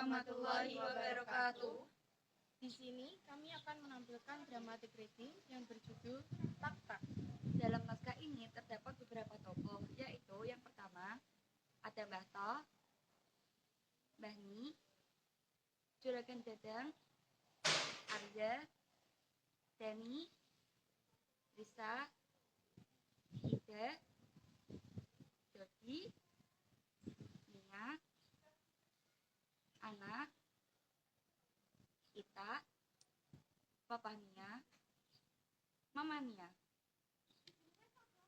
warahmatullahi wabarakatuh. Di sini kami akan menampilkan dramatic reading yang berjudul Tak. Dalam naskah ini terdapat beberapa tokoh, yaitu yang pertama ada Mbah Toh, Mbah Ni, Juragan Dadang, Arya, Deni, Risa, Ida, Dodi, Nia, Ana, Ita, Papa Nia, Mama Nia.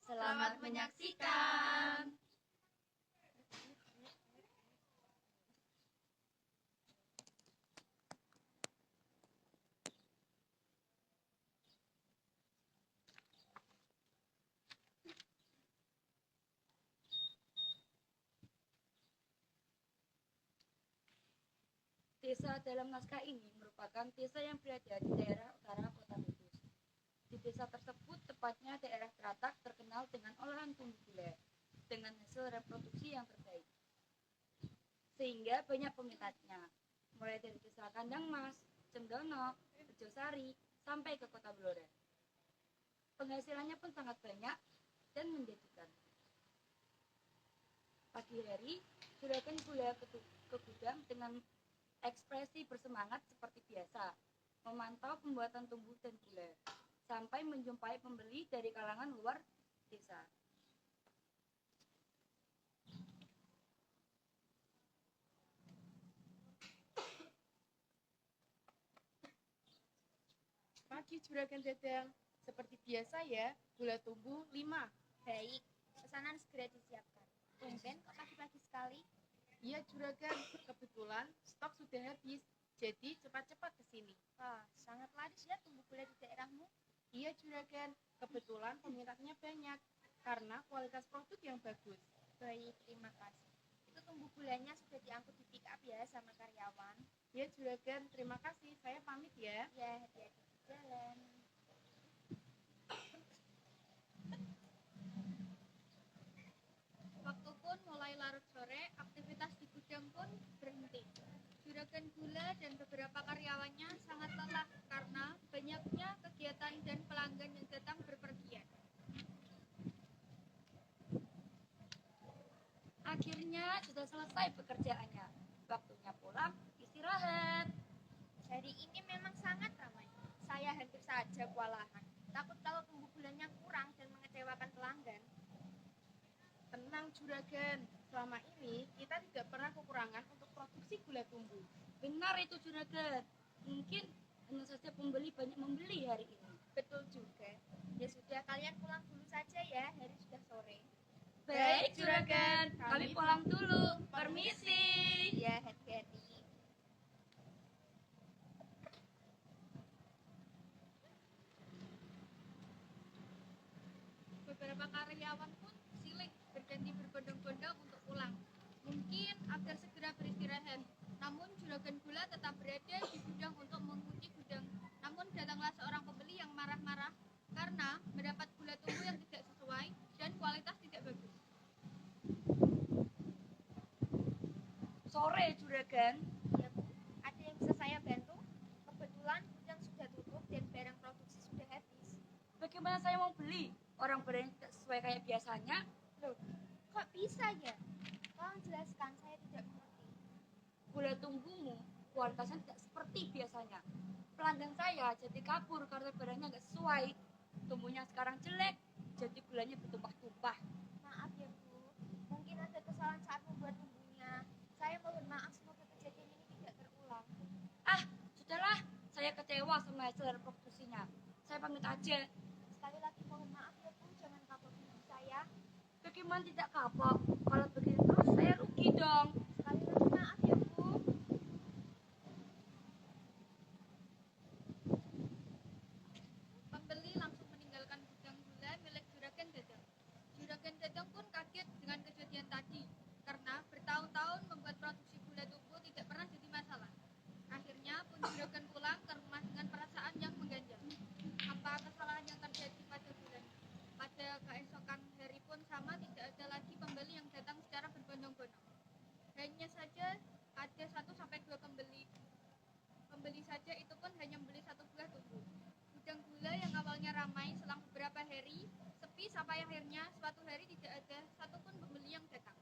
Selamat menyaksikan. Desa dalam naskah ini merupakan desa yang berada di daerah utara Kota Kudus. Di desa tersebut, tepatnya daerah Teratak, terkenal dengan olahan tumbuh gula dengan hasil reproduksi yang terbaik. Sehingga banyak peminatnya, mulai dari desa Kandang Mas, Cendono, Rejosari, sampai ke Kota Blora. Penghasilannya pun sangat banyak dan menjanjikan. Pagi hari, juragan gula ke gudang dengan ekspresi bersemangat seperti biasa, memantau pembuatan tumbuh dan gula, sampai menjumpai pembeli dari kalangan luar desa. Pagi Juragan Dadang, seperti biasa ya, gula tumbuh 5. Baik, pesanan segera disiapkan. Tumben kok pagi-pagi sekali. Iya Juragan, kebetulan stok sudah habis, jadi cepat-cepat ke sini. Wah, sangat laris ya tumbuh gula di daerahmu. Iya Juragan, kebetulan peminatnya banyak karena kualitas produk yang bagus. Baik, terima kasih. Itu tumbuh gulanya sudah diangkut di pick up ya sama karyawan. Iya Juragan, terima kasih. Saya pamit ya. Ya, hati-hati di jalan. Waktu pun mulai larut sore, aktivitas di gudang pun berhenti. Juragan gula dan beberapa karyawannya sangat lelah karena banyaknya kegiatan dan pelanggan yang datang berpergian. Akhirnya sudah selesai pekerjaannya. Waktunya pulang, istirahat. Hari ini memang sangat ramai. Saya hampir saja kewalahan. Takut kalau tumbuh gulanya kurang dan mengecewakan pelanggan. Tenang Juragan, selama ini kita tidak pernah kekurangan untuk produksi gula tumbuh. Benar itu juragan. Mungkin hanya saja pembeli banyak membeli hari ini. Betul juga. Ya sudah, kalian pulang dulu saja ya, hari sudah sore. Baik juragan, kami pulang dulu. Permisi. Ya, hati-hati. Beberapa karyawan pun silih berganti berbondong-bondong untuk pulang. Mungkin agar segera beristirahat. Namun juragan gula tetap berada di gudang untuk mengunci gudang. Namun datanglah seorang pembeli yang marah-marah karena mendapat gula tumbuh yang tidak sesuai dan kualitas tidak bagus. Sore juragan. Ya Bu, ada yang bisa saya bantu? Kebetulan gudang sudah tutup dan barang produksi sudah habis. Bagaimana saya mau beli? Orang barangnya tidak sesuai kayak biasanya. Loh, kok bisa ya? Tolong jelaskan, saya tidak mengerti. Gula tumbuhmu kualitasnya tidak seperti biasanya. Pelanggan saya jadi kabur karena barangnya nggak sesuai. Tumbuhnya sekarang jelek, jadi gulanya bertumpah-tumpah. Maaf ya Bu, mungkin ada kesalahan saat membuat tumbuhnya. Saya mohon maaf, semoga kejadian ini tidak terulang. Ah, sudahlah, saya kecewa sama hasil reproduksinya. Saya pamit aja. Sekali lagi mohon maaf ya Bu, jangan kapok dengan saya. Bagaimana tidak kapok? Kalau begini terus saya rugi dong. Sekali lagi maaf ya Bu. Pembeli langsung meninggalkan gudang gula milik Juragan Dadang. Juragan Dadang pun kaget dengan kejadian tadi, karena bertahun-tahun membuat produksi gula tumbuh tidak pernah jadi masalah. Akhirnya pun Juragan pulang ke rumah dengan perasaan yang mengganjal. Apa kesalahan yang terjadi pada bulan? Pada keesokan hari pun sama, tidak ada lagi pembeli yang datang secara berbondong-bondong. sampai akhirnya suatu hari tidak ada satupun pembeli yang datang.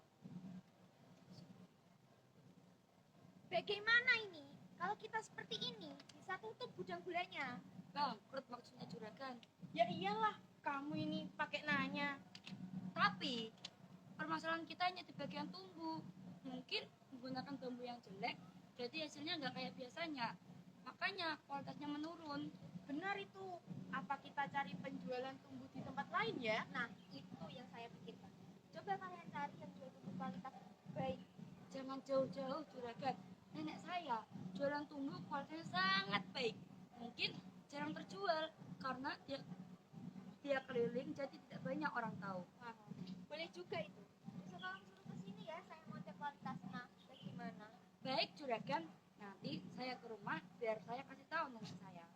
Bagaimana ini? Kalau kita seperti ini, bisa tutup gudang gulanya. Bangkrut maksudnya juragan. Ya iyalah, kamu ini pakai nanya. Tapi permasalahan kita hanya di bagian tumbuh. Mungkin menggunakan bambu yang jelek, jadi hasilnya nggak kayak biasanya. Makanya kualitasnya menurun. Benar itu. Apa kita cari penjualan tumbuh di tempat lain ya? Nah, itu yang saya pikirkan. Coba kalian cari yang jual tumbuh kualitas baik. Jangan jauh-jauh juragan. Nenek saya jualan tumbuh kualitasnya sangat baik. Mungkin jarang terjual karena dia keliling jadi tidak banyak orang tahu. Wah, boleh juga itu. Bisa tolong suruh ke sini ya, saya mau cek kualitasnya. Bagaimana? Baik juragan, nanti saya ke rumah biar saya kasih tahu nenek saya.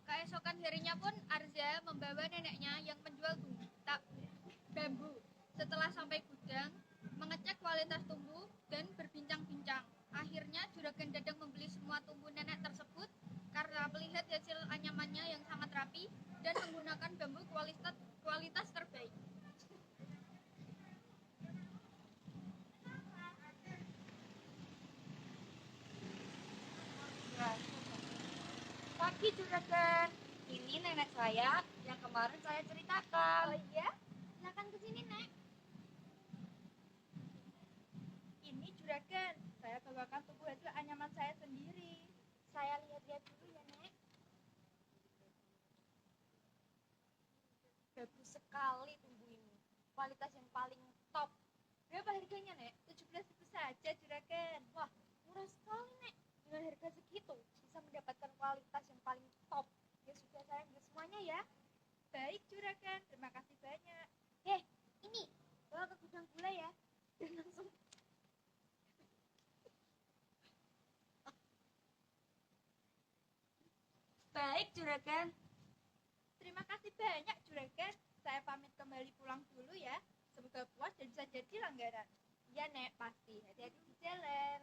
Keesokan harinya pun Arza membawa neneknya yang menjual bambu. Setelah sampai gudang, mengecek kualitas tumbuh dan berbincang-bincang. Akhirnya Juragan Dadang membeli semua tumbuh nenek tersebut karena melihat hasil anyamannya yang sangat rapi dan menggunakan bambu kualitas terbaik. Pagi juragan, ini nenek saya yang kemarin saya ceritakan. Oh iya? Silakan ke sini, Nek. Ini juragan, saya bawakan tumbuh hasil anyaman saya sendiri. Saya lihat-lihat dulu ya, Nek. Bagus sekali tumbuh ini. Kualitas yang paling top. Berapa harganya, Nek? 17 itu saja juragan. Wah, murah sekali, Nek. Dengan harga segitu, bisa mendapatkan kualitas yang paling top. Ya sudah, saya ambil semuanya ya. Baik juragan, terima kasih banyak. Ini, bawa ke gudang gula ya. Dan langsung Baik juragan. Terima kasih banyak juragan. Saya pamit kembali pulang dulu ya. Semoga puas dan bisa jadi langganan. ya, Nek, pasti. Hati-hati di jalan.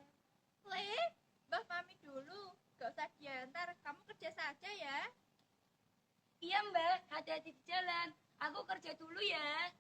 Mbah pamit dulu. Gak usah diantar, kamu kerja saja ya. Iya mbak, hati-hati di jalan. Aku kerja dulu ya.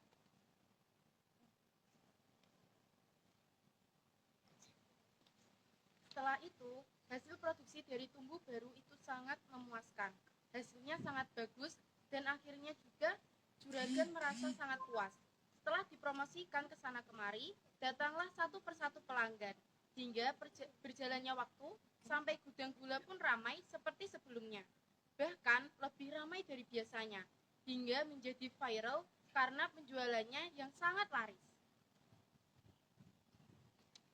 Setelah itu, hasil produksi dari tumbuh baru itu sangat memuaskan. Hasilnya sangat bagus dan akhirnya juga juragan merasa sangat puas. Setelah dipromosikan ke sana kemari, datanglah satu persatu pelanggan. Hingga berjalannya waktu, sampai gudang gula pun ramai seperti sebelumnya. Bahkan lebih ramai dari biasanya, hingga menjadi viral karena penjualannya yang sangat laris.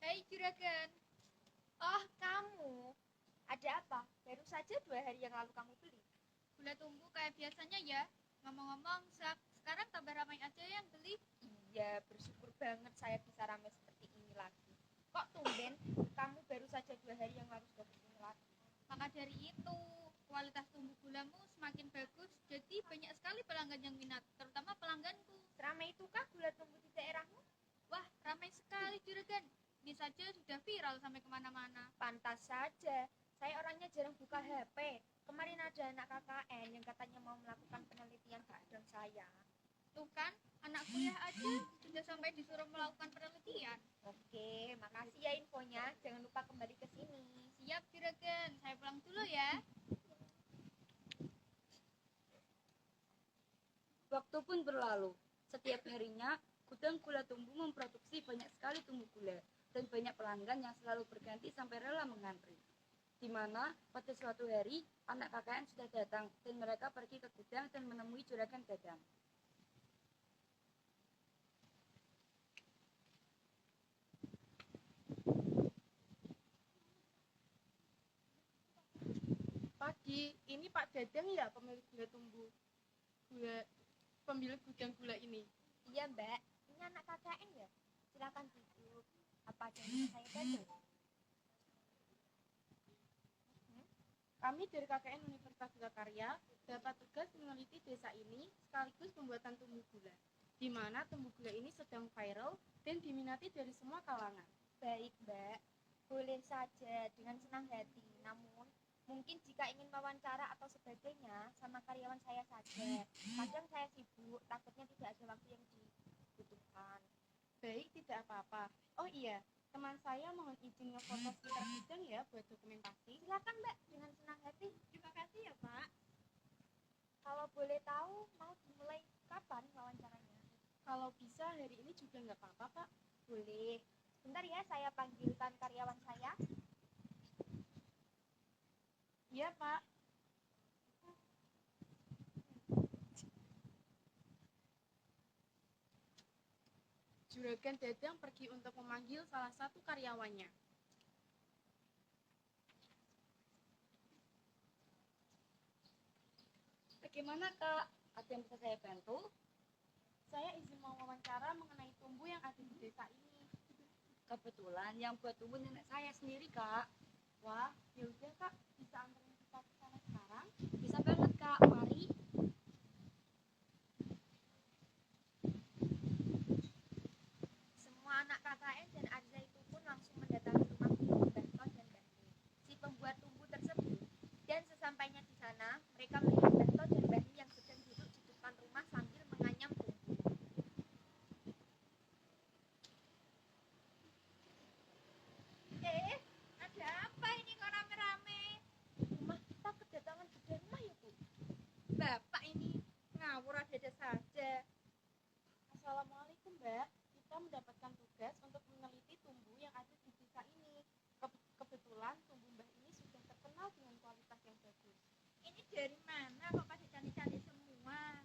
Hai Juragan, Oh, kamu. Ada apa? Baru saja 2 hari yang lalu kamu beli. gula tumbuh kayak biasanya ya. Ngomong-ngomong, sekarang tambah ramai aja yang beli. Iya, bersyukur banget saya bisa ramai seperti ini lagi. Kok tumben kamu baru saja 2 hari yang lalu sudah kesini lagi? Maka dari itu, kualitas tumbuh gulamu semakin bagus, jadi banyak sekali pelanggan yang minat, terutama pelangganku. Seramai itukah gula tumbuh di daerahmu? Wah, ramai sekali Juragan. Ini saja sudah viral sampai kemana-mana. Pantas saja. Saya orangnya jarang buka HP. Kemarin ada anak KKN yang katanya mau melakukan penelitian keadaan saya. Tuh kan, anak kuliah aja sudah sampai disuruh melakukan penelitian. Oke, makasih ya infonya. Jangan lupa kembali ke sini. Siap Juragan, saya pulang dulu ya. Waktu pun berlalu. Setiap harinya, gudang gula tumbuh memproduksi banyak sekali tumbuh gula. Dan banyak pelanggan yang selalu berganti sampai rela mengantri. Di mana pada suatu hari, anak KKN sudah datang dan mereka pergi ke gudang dan menemui Juragan Dadang. Pagi, ini Pak Dadang ya pemilik gula tumbuh. Pemilik gudang gula ini. Iya, Mbak. Ini anak KKN ya? Silakan duduk. Apa ada yang bisa saya bantu? Kami dari KKN Universitas Gula Karya dapat tugas meneliti desa ini sekaligus pembuatan tumbuh gula, di mana tumbuh gula ini sedang viral dan diminati dari semua kalangan. Baik, Mbak. Boleh saja dengan senang hati, namun mungkin jika ingin wawancara atau sebagainya sama karyawan saya saja. Kadang saya sibuk, takutnya tidak ada waktu yang dibutuhkan. Baik, tidak apa-apa. Oh iya, teman saya mohon izin ngefoto sekitar gudang ya buat dokumentasi. Silakan Mbak, dengan senang hati. Terima kasih ya, Pak. Kalau boleh tahu, mau dimulai kapan wawancaranya? Kalau bisa hari ini juga nggak apa-apa, Pak. Boleh. Bentar ya, saya panggilkan karyawan saya. Iya, Pak. Juragan Dadang pergi untuk memanggil salah satu karyawannya. Bagaimana Kak? Ada yang bisa saya bantu? Saya izin mau wawancara mengenai tumbuh yang ada di desa ini. Kebetulan yang buat tumbuh nenek saya sendiri Kak. Wah, ya udah Kak, bisa anterin kita ke sana sekarang? Bisa banget Kak, mari. Semua anak KKN dan Arza itu pun langsung mendatangi rumah Mbah Ton dan Mbah Ni, si pembuat tumbuh tersebut. Dan sesampainya di sana, mereka melihat Mbah Ton dan Mbah Ni yang sedang duduk di depan rumah sambil menganyam tumbuh. Ada apa ini kok rame-rame? Rumah kita kedatangan gede rumah ya Bu. Bapak ini ngawur ada saja. Assalamualaikum, Mbak. Kita mendapatkan tugas untuk meneliti tumbuh yang ada di desa ini. Kebetulan tumbuh Mbah ini sudah terkenal dengan kualitas yang bagus. Ini dari mana kok pada cantik-cantik semua?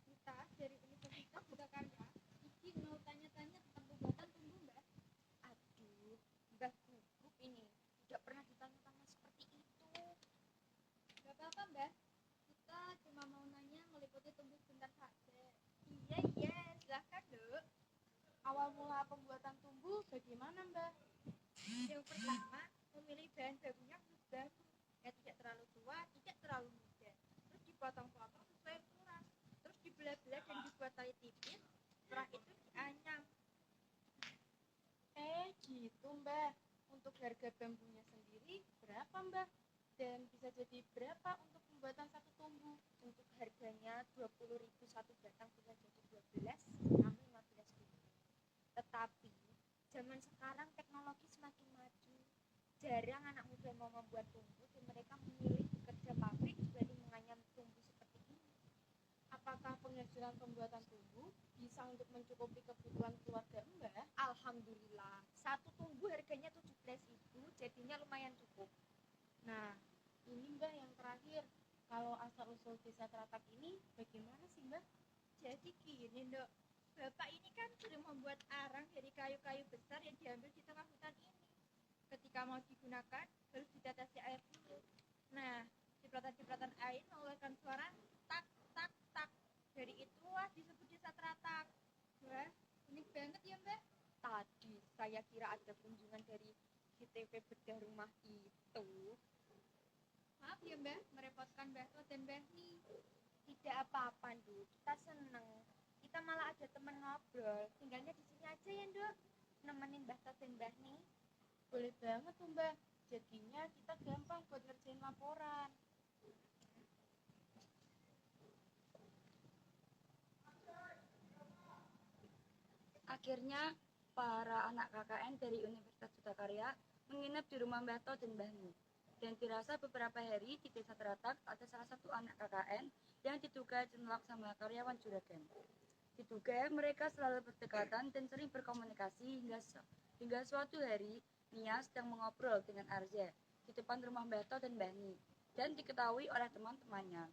Kita dari Universitas Surakarta izin mau tanya-tanya tentang pembuatan tumbuh, Mbak. Aduh, Mbah gugup ini. Tidak pernah ditanya-tanya seperti itu. Gak apa-apa, Mbak. Kita cuma mau nanya meliputi tumbuh sebentar saja. Iya, silahkan Dok. Awal mula pembuatan tumbuh bagaimana, Mbak? Yang pertama, memilih bahan bakunya harus bagus. Ya, tidak terlalu tua, tidak terlalu muda. Terus dipotong-potong sesuai ukuran. Terus dibelah-belah dan dibuat tali tipis. Setelah itu dianyam. Gitu, Mbak. Untuk harga bambunya sendiri berapa, Mbak? Dan bisa jadi berapa untuk pembuatan satu tumbuh? Untuk harganya 20.000 satu batang, bisa jadi 12 sampai 15.000. Tetapi zaman sekarang teknologi semakin maju. Jarang anak muda mau membuat tumbuh dan mereka memilih bekerja pabrik dibanding menganyam tumbuh seperti ini. Apakah penghasilan pembuatan tumbuh bisa untuk mencukupi kebutuhan keluarga Mbak? Alhamdulillah, satu tumbuh harganya 17.000, jadinya lumayan cukup. Nah, ini Mbak yang terakhir. Kalau asal-usul desa Teratak ini bagaimana sih Mbak? Jadi gini, Dok. Bapak ini kan sering membuat arang dari kayu-kayu besar yang diambil di tengah hutan ini. Ketika mau digunakan, harus ditetesi air dulu. Nah, cipratan-cipratan air mengeluarkan suara tak, tak, tak. Dari itulah disebut desa Teratak. Wah, unik banget ya, Mbak. Tadi saya kira ada kunjungan dari GTV bedah rumah itu. Maaf ya, Mbak, merepotkan Mbak To dan Mbak Ni. Tidak apa-apa, Nduk. Kita seneng. Kita malah ada teman ngobrol. Tinggalnya di sini aja ya, Nduk. Nemenin Mbah Tot dan Mbah Ni. Boleh banget tuh Mbak. Jadinya kita gampang buat ngerjain laporan. Akhirnya para anak KKN dari Universitas Sutakarya menginap di rumah Mbah To dan Mbah Ni. Dan dirasa beberapa hari di desa Teratak ada salah satu anak KKN yang diduga jenlak sama karyawan juragan. Diduga mereka selalu berdekatan dan sering berkomunikasi hingga suatu hari Nia sedang mengobrol dengan Arza di depan rumah Mbah To dan Mbah Ni dan diketahui oleh teman-temannya.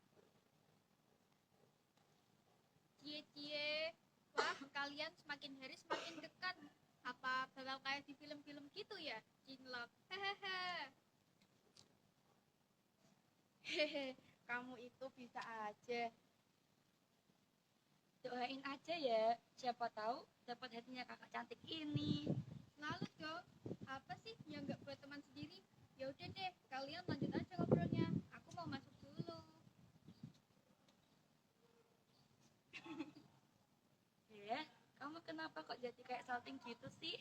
Cie-cie. Wah, kalian semakin hari semakin dekat. Apa bakal kayak di film-film gitu ya? Cinlok. Hehehe. Hehe, kamu itu bisa aja. Doain aja ya, siapa tahu dapat hatinya kakak cantik ini. Lalu dong, apa sih yang nggak buat teman sendiri? Ya udah deh, kalian lanjut aja ngobrolnya. Aku mau masuk dulu. begitu sih?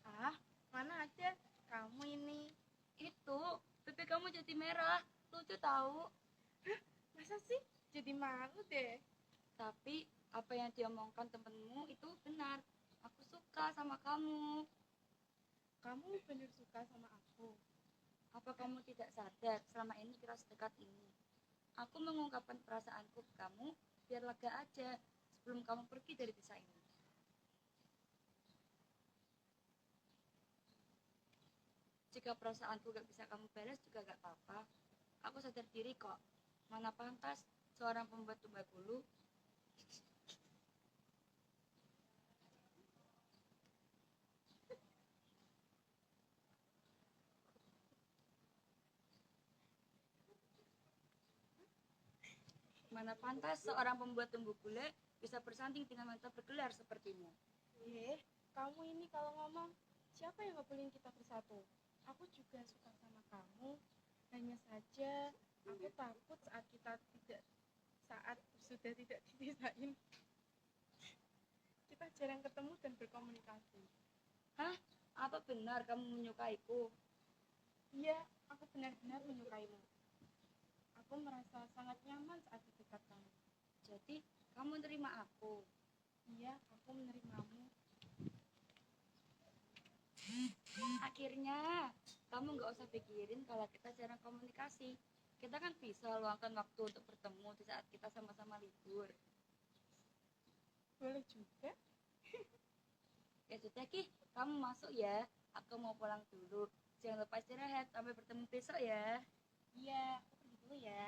Ah, mana ada, kamu ini. Itu, pipi kamu jadi merah. Lucu tahu. Masa sih? Jadi malu deh. Tapi apa yang diomongkan temenmu itu benar. Aku suka sama kamu. Kamu bener suka sama aku. Apa kamu tidak sadar selama ini kita sedekat ini? Aku mengungkapkan perasaanku ke kamu biar lega aja sebelum kamu pergi dari desa ini. Jika perasaanku gak bisa kamu balas juga gak apa-apa. Aku sadar diri kok. Mana pantas seorang pembuat tumbal bulu. Mana pantas seorang pembuat tumbuh bule bisa bersanding dengan wanita bergelar sepertimu. Kamu ini kalau ngomong, siapa yang ngebolehin kita bersatu? Aku juga suka sama kamu. Hanya saja, aku takut saat sudah tidak didesain. Kita jarang ketemu dan berkomunikasi. Hah? Apa benar kamu menyukaiku? Iya, aku benar-benar menyukaimu. Aku merasa sangat nyaman saat di dekat kamu. Jadi, kamu terima aku. Iya, aku menerimamu. Akhirnya, kamu gak usah pikirin kalau kita jarang komunikasi. Kita kan bisa luangkan waktu untuk bertemu di saat kita sama-sama libur. Boleh juga. Ya sudah Ki, kamu masuk ya. Aku mau pulang dulu. Jangan lupa istirahat, sampai bertemu besok ya. Iya, aku pergi dulu ya.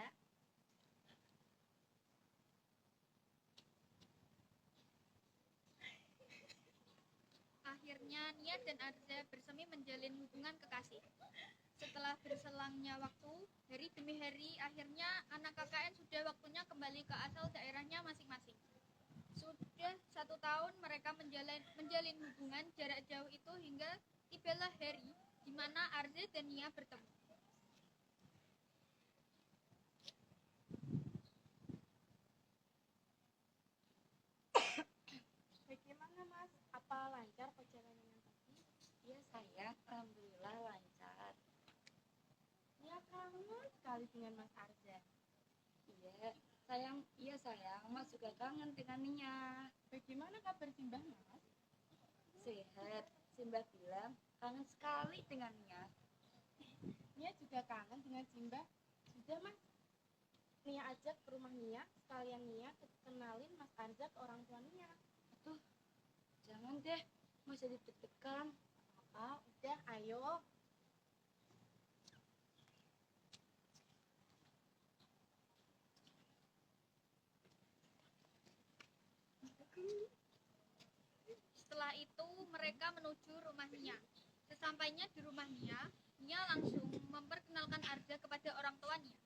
Akhirnya Nia dan Arza bersemi menjalin hubungan kekasih. Setelah berselangnya waktu, hari demi hari, akhirnya anak KKN sudah waktunya kembali ke asal daerahnya masing-masing. Sudah 1 tahun mereka menjalin hubungan jarak jauh itu hingga tibalah hari di mana Arza dan Nia bertemu. Bagaimana, Mas? Apa lancar perjalanan tadi? Iya sayang, alhamdulillah lancar. Ya, kangen sekali dengan Mas Arza. Iya sayang, Mas juga kangen dengan Nia. Bagaimana kabar Simbah, Mas? Sehat, Simbah bilang kangen sekali dengan Nia. Nia juga kangen dengan Simbah. Sudah, Mas. Nia ajak ke rumah Nia, sekalian Nia kenalin Mas Arza ke orang tua Nia. Aduh, jangan deh, Mas jadi deg-degan. Apa? Udah, ayo. Setelah itu mereka menuju rumah Nia. Sesampainya di rumah Nia, Nia langsung memperkenalkan Arza kepada orang tua Nia.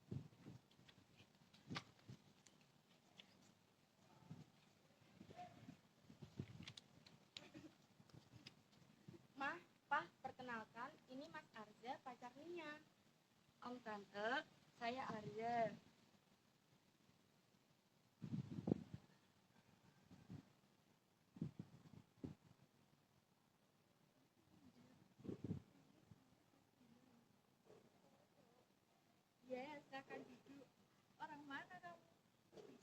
Ma, Pa, perkenalkan, ini Mas Arza, pacar Nia. Om Tante, saya Arya. Ya, silakan duduk. Orang mana kamu?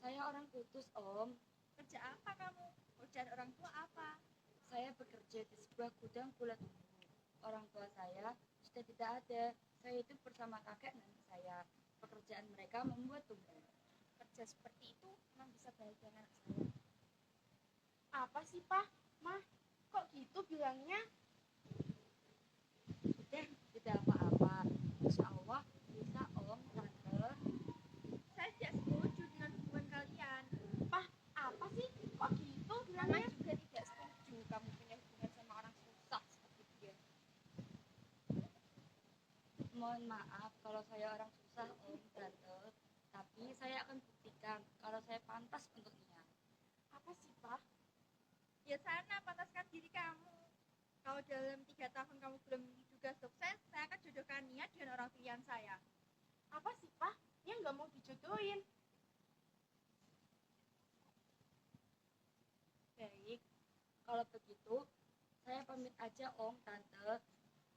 Saya orang Kudus, Om. Kerja apa kamu? Kerjaan orang tua apa? Saya bekerja di sebuah gudang gula tumbuh. Orang tua saya sudah tidak ada. Saya hidup bersama kakek nenek saya. Pekerjaan mereka membuat tumbuh. Kerja seperti itu emang bisa bahagia anak saya. Apa sih, Pa? Ma, kok gitu bilangnya? Sudah, tidak apa-apa. Insya Allah bisa, Om, Tante. Saya tidak setuju dengan hubungan kalian. Pa, apa sih? Kok gitu Mama bilangnya? juga tidak setuju kamu punya hubungan sama orang susah seperti dia. Mohon maaf kalau saya orang susah, Om, Tante. Tapi saya akan buktikan kalau saya pantas untuk Nia. Apa sih, Pa? Ya sana, pantaskan diri kamu. Kalau dalam 3 tahun kamu belum juga sukses, saya akan jodohkan Nia dengan orang pilihan saya. Apa sih, Pa? Nia nggak mau dijodohin. Baik, kalau begitu Saya pamit aja Om, Tante.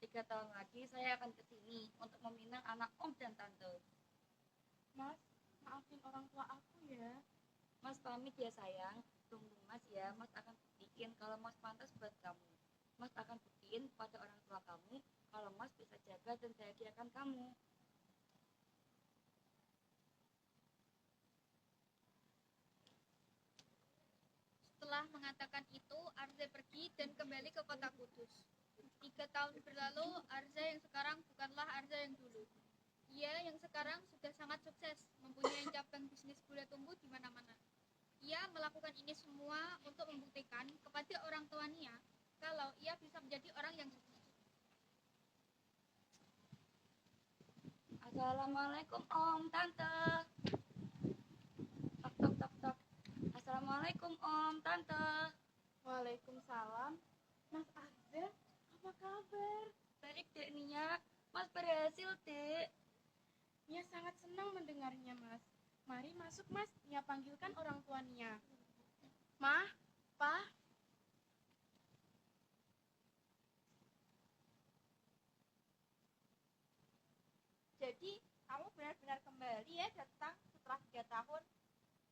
3 tahun lagi saya akan kesini untuk meminang anak Om dan Tante. Mas, maafin orang tua aku ya. Mas pamit ya sayang. Tunggu Mas ya, Mas akan buktiin kalau Mas pantas buat kamu. Mas akan buktiin pada orang tua kamu kalau Mas bisa jaga dan bahagiakan kamu. Setelah mengatakan itu, Arze pergi dan kembali ke kota Kudus. 3 tahun berlalu, Arze yang sekarang bukanlah Arze yang dulu. Ia yang sekarang sudah sangat sukses, mempunyai cabang bisnis gula tumbuh di mana-mana. Ia melakukan ini semua untuk membuktikan kepada orang tuanya kalau ia bisa menjadi orang yang sukses. Assalamualaikum Om, Tante. Tok tok tok tok. Assalamualaikum Om, Tante. Waalaikumsalam. Mas Arze, apa kabar? Baik Dek Nia, Mas berhasil Dek. Nia sangat senang mendengarnya, Mas. Mari masuk, Mas. Nia panggilkan orang tua Nia. Ma, Pa. Jadi kamu benar-benar kembali ya datang setelah 3 tahun.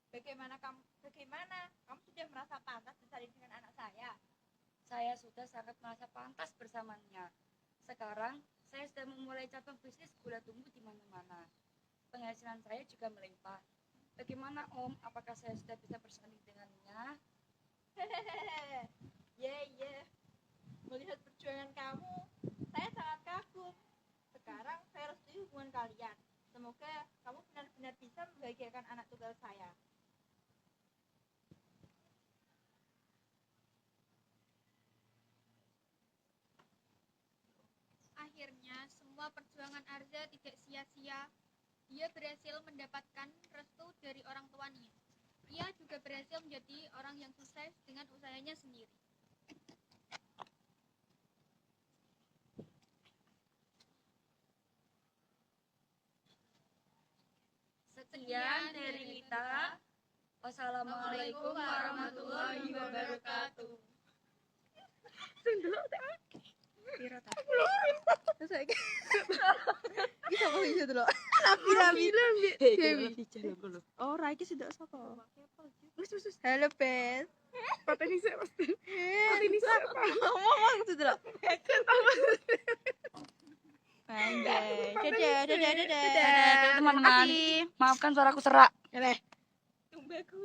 Bagaimana kamu sudah merasa pantas bersaling dengan anak saya? Saya sudah sangat merasa pantas bersamanya. Sekarang saya sudah memulai cabang bisnis gula tumbuh di mana-mana. Penghasilan saya juga melimpah. Bagaimana Om? Apakah saya sudah bisa bersanding dengannya? Ye. Melihat perjuangan kamu, saya sangat kagum. Sekarang saya restui hubungan kalian. Semoga kamu benar-benar bisa membahagiakan anak tunggal saya. Akhirnya, semua perjuangan Arza tidak sia-sia. Dia berhasil mendapatkan restu dari orang tuanya. Ia juga berhasil menjadi orang yang sukses dengan usahanya sendiri. Sekian dari Lita. Wassalamualaikum warahmatullahi wabarakatuh. Ora iki sudah sapa? Wis. Halo, Bes. Pateni sik, Mas. Pateni sik. Ngomong itu lho. Anjay. Dadah. Teman-teman, maafkan suaraku serak. Tumbaku